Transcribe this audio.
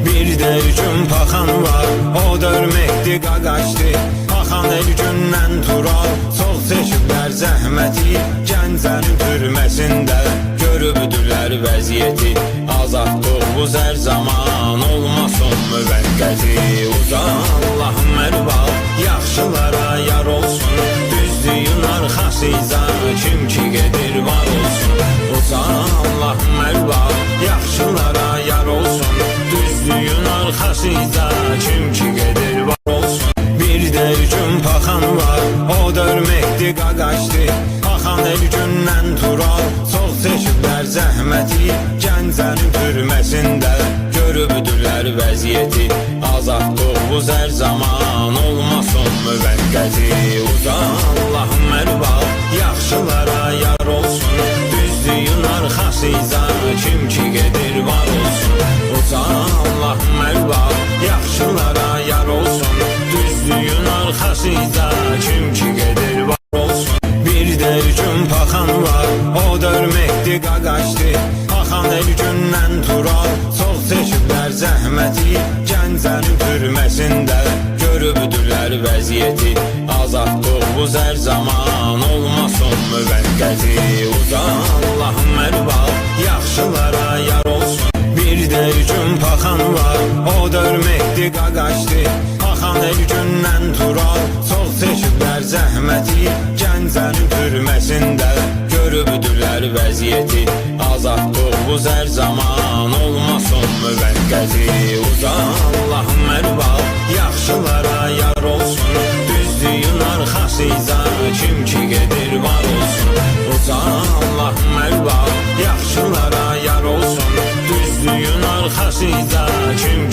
Bir də gün paxan var, o da örməkdi, qaqaşdı. Paxan el gündən tural, çox çəkiblər zəhməti. Gəncənin türməsində görübdülər vəziyyəti. Azadlıq bu zər zaman, olmasın müvəqqəti. Uca Allahım ərbab, yaxşılara yar olsun. Düzdüyün arxasıca, kim ki gedir var olsun. Uca Allahım ərbab, yaxşılara yar olsun. Düzdüyün arxasıca, kim ki gedir var olsun. Bir də gün paxan var, o da örməkdi, qaqaşdı. Paxan el gündən tural, çox çəkiblər zəhməti. Gəncənin türməsində görübdülər vəziyyəti. Azadlıq bu zər zaman, olmasın müvəqqəti. Uca Allahım ərbab, yaxşılara yar olsun. Düzdüyün arxasıca, kim ki gedir var olsun. Uca Allahım ərbab, yaxşılara yar olsun. Düzdüyün arxasıca, kim ki gedir var olsun. Bir də gün paxan var, o da örməkdi, qaqaşdı. Paxan el gündən tural, çox çəkiblər zəhməti. Gəncənin türməsində görübdülər vəziyyəti. Azadlıq bu zər zaman, olmasın müvəqqəti. Uca Allahım ərbab, yaxşılara yar olsun. Bir də gün paxan var, o da örməkdi, qaqaşdı. Paxan el gündən tural, çox çəkiblər zəhməti. Gəncənin türməsində görübdülər vəziyyəti. Azadlıq bu zər zaman, olmasın müvəqqəti. Uca Allahım ərbab, yaxşılara yar olsun. Düzdüyün arxasıca, kim ki gedir var olsun. Uca Allahım ərbab, yaxşılara yar olsun. Düzdüyün arxasıca, kim